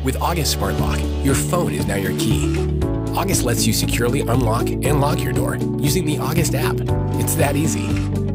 With August Smart Lock, your phone is now your key. August lets you securely unlock and lock your door using the August app. It's that easy.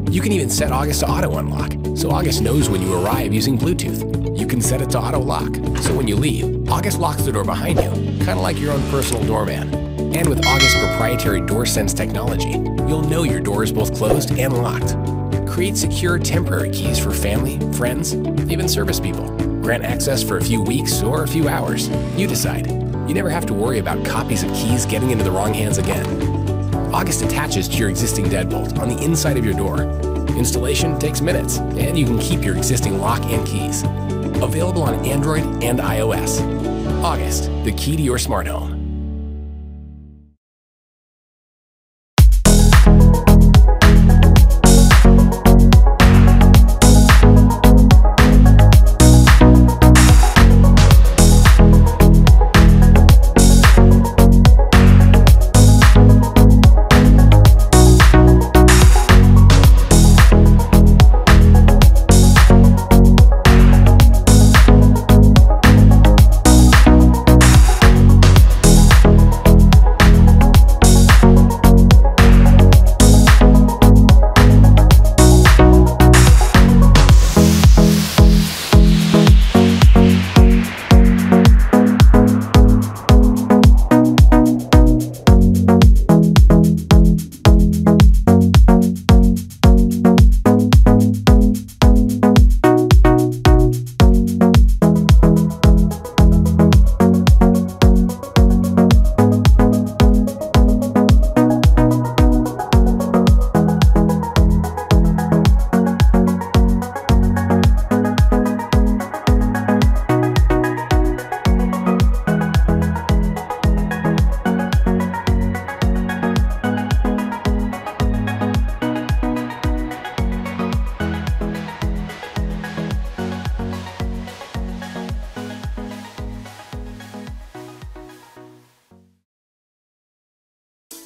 You can even set August to auto unlock, so August knows when you arrive using Bluetooth. You can set it to auto lock, so when you leave, August locks the door behind you, kind of like your own personal doorman. And with August's proprietary DoorSense technology, you'll know your door is both closed and locked. Create secure temporary keys for family, friends, even service people. Grant access for a few weeks or a few hours. You decide. You never have to worry about copies of keys getting into the wrong hands again. August attaches to your existing deadbolt on the inside of your door. Installation takes minutes, and you can keep your existing lock and keys. Available on Android and iOS. August, the key to your smart home.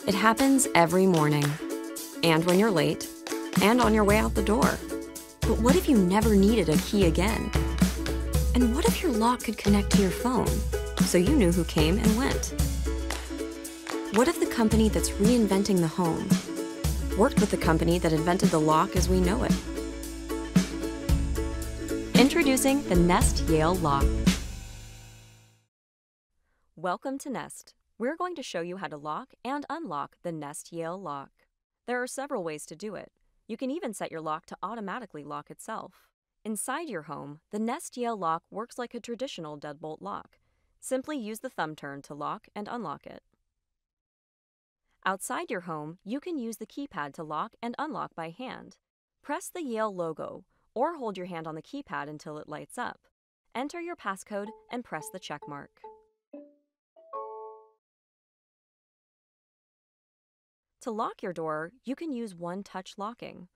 It happens every morning, and when you're late, and on your way out the door. But what if you never needed a key again? And what if your lock could connect to your phone, so you knew who came and went? What if the company that's reinventing the home worked with the company that invented the lock as we know it? Introducing the Nest Yale Lock. Welcome to Nest. We're going to show you how to lock and unlock the Nest Yale Lock. There are several ways to do it. You can even set your lock to automatically lock itself. Inside your home, the Nest Yale Lock works like a traditional deadbolt lock. Simply use the thumb turn to lock and unlock it. Outside your home, you can use the keypad to lock and unlock by hand. Press the Yale logo or hold your hand on the keypad until it lights up. Enter your passcode and press the check mark. To lock your door, you can use one-touch locking.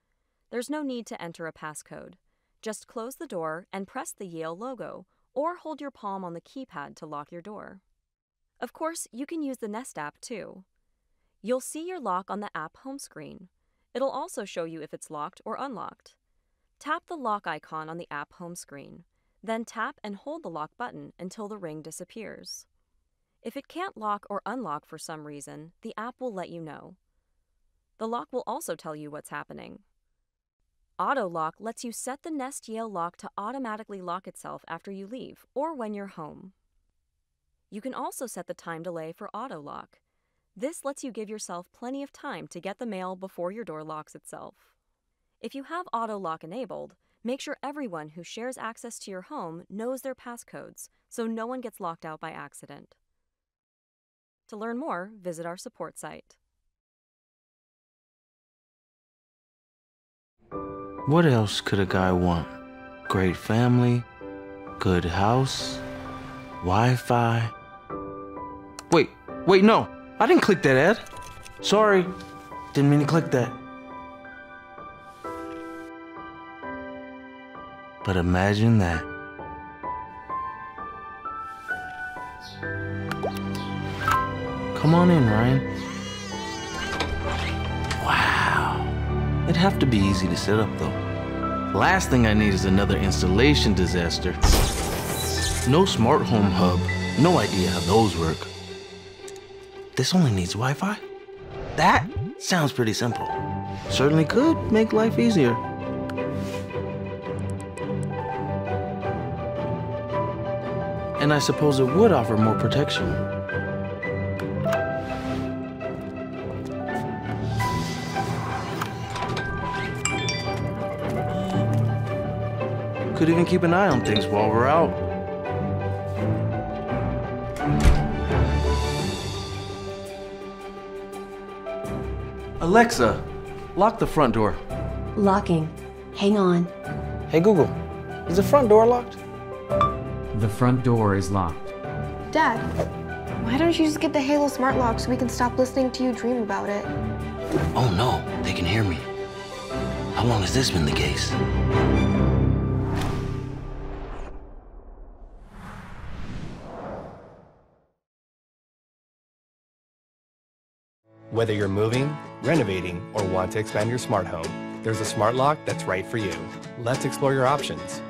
There's no need to enter a passcode. Just close the door and press the Yale logo, or hold your palm on the keypad to lock your door. Of course, you can use the Nest app too. You'll see your lock on the app home screen. It'll also show you if it's locked or unlocked. Tap the lock icon on the app home screen. Then tap and hold the lock button until the ring disappears. If it can't lock or unlock for some reason, the app will let you know. The lock will also tell you what's happening. Auto Lock lets you set the Nest Yale Lock to automatically lock itself after you leave or when you're home. You can also set the time delay for Auto Lock. This lets you give yourself plenty of time to get the mail before your door locks itself. If you have Auto Lock enabled, make sure everyone who shares access to your home knows their passcodes so no one gets locked out by accident. To learn more, visit our support site. What else could a guy want? Great family, good house, Wi-Fi. Wait, no, I didn't click that ad. Sorry, didn't mean to click that. But imagine that. Come on in, Ryan. It'd have to be easy to set up, though. Last thing I need is another installation disaster. No smart home hub. No idea how those work. This only needs Wi-Fi? That sounds pretty simple. Certainly could make life easier. And I suppose it would offer more protection. Could even keep an eye on things while we're out. Alexa, lock the front door. Locking. Hang on. Hey Google, is the front door locked? The front door is locked. Dad, why don't you just get the Halo smart lock so we can stop listening to you dream about it? Oh no, they can hear me. How long has this been the case? Whether you're moving, renovating, or want to expand your smart home, there's a smart lock that's right for you. Let's explore your options.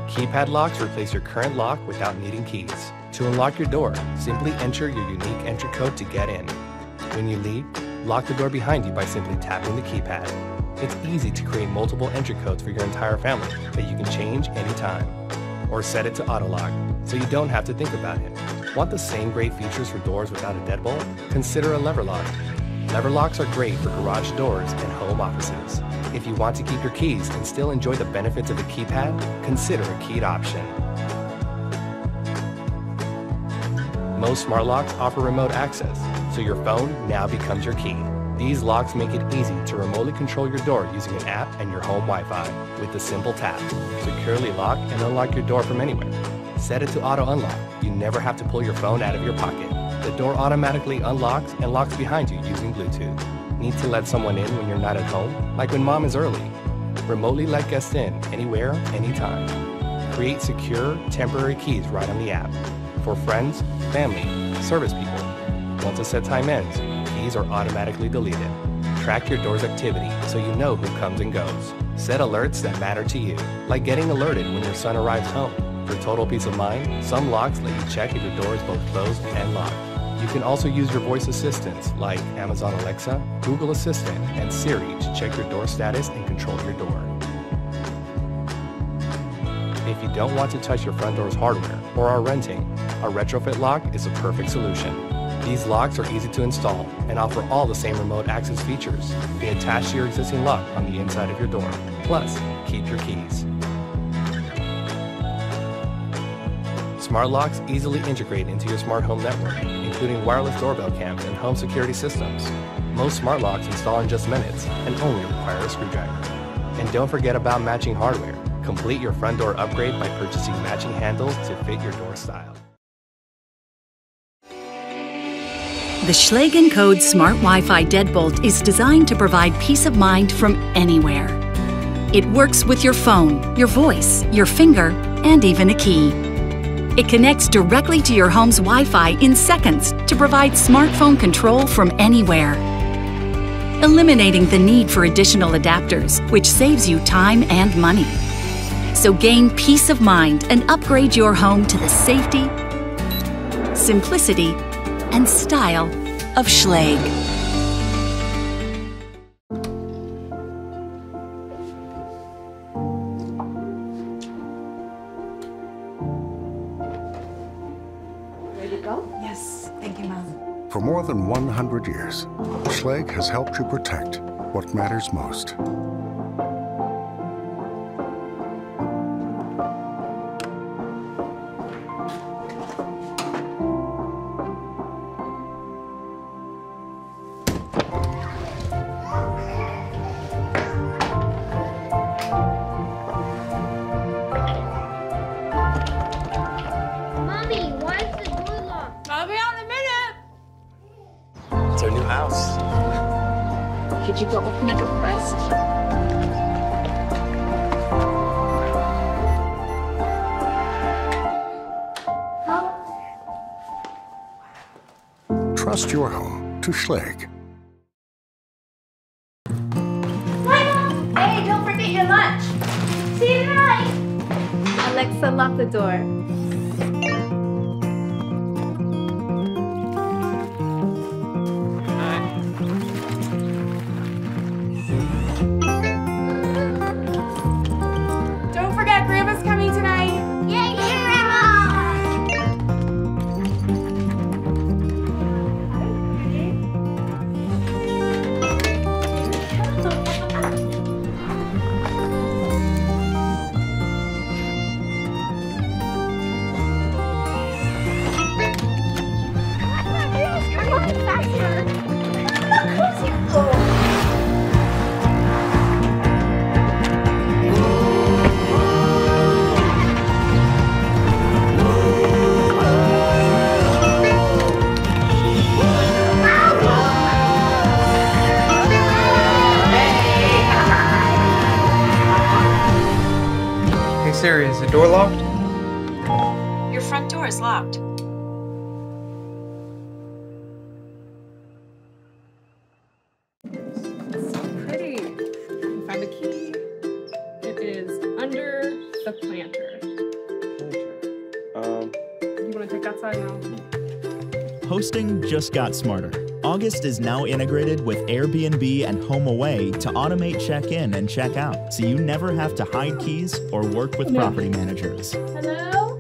Keypad locks replace your current lock without needing keys. To unlock your door, simply enter your unique entry code to get in. When you leave, lock the door behind you by simply tapping the keypad. It's easy to create multiple entry codes for your entire family that you can change anytime. Or set it to auto lock, so you don't have to think about it. Want the same great features for doors without a deadbolt? Consider a lever lock. Lever locks are great for garage doors and home offices. If you want to keep your keys and still enjoy the benefits of a keypad, consider a keyed option. Most smart locks offer remote access, so your phone now becomes your key. These locks make it easy to remotely control your door using an app and your home Wi-Fi with a simple tap. Securely lock and unlock your door from anywhere. Set it to auto unlock. You never have to pull your phone out of your pocket. The door automatically unlocks and locks behind you using Bluetooth. Need to let someone in when you're not at home? Like when mom is early. Remotely let guests in anywhere, anytime. Create secure, temporary keys right on the app. For friends, family, service people. Once a set time ends, keys are automatically deleted. Track your door's activity so you know who comes and goes. Set alerts that matter to you, like getting alerted when your son arrives home. For total peace of mind, some locks let you check if your door is both closed and locked. You can also use your voice assistants like Amazon Alexa, Google Assistant, and Siri to check your door status and control your door. If you don't want to touch your front door's hardware or are renting, a retrofit lock is a perfect solution. These locks are easy to install and offer all the same remote access features. They attach to your existing lock on the inside of your door. Plus, keep your keys. Smart locks easily integrate into your smart home network, including wireless doorbell cams and home security systems. Most smart locks install in just minutes and only require a screwdriver. And don't forget about matching hardware. Complete your front door upgrade by purchasing matching handles to fit your door style. The Schlage Encode Smart Wi-Fi Deadbolt is designed to provide peace of mind from anywhere. It works with your phone, your voice, your finger, and even a key. It connects directly to your home's Wi-Fi in seconds to provide smartphone control from anywhere, eliminating the need for additional adapters, which saves you time and money. So gain peace of mind and upgrade your home to the safety, simplicity, and style of Schlage. Ready to go? Yes, thank you, Mom. For more than 100 years, Schlage has helped you protect what matters most. Mommy, why is the door locked? I'll be out in a minute. It's our new house. Could you go open the door first? Trust your home to Schlage. Hey, don't forget your lunch. Alexa, lock the door. Don't forget, Grandma's coming tonight. Yay, Grandma! Hey Siri, is the door locked? Your front door is locked. Pretty. You found a key. It is under the planter. You want to take that side now? Hosting just got smarter. August is now integrated with Airbnb and HomeAway to automate check-in and check-out, so you never have to hide keys or work with property managers. Hello?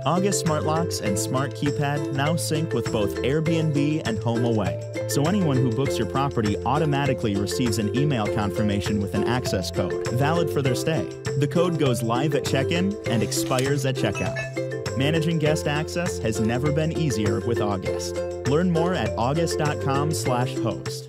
August smart locks and smart keypad now sync with both Airbnb and HomeAway, so anyone who books your property automatically receives an email confirmation with an access code, valid for their stay. The code goes live at check-in and expires at checkout. Managing guest access has never been easier with August. Learn more at august.com/host.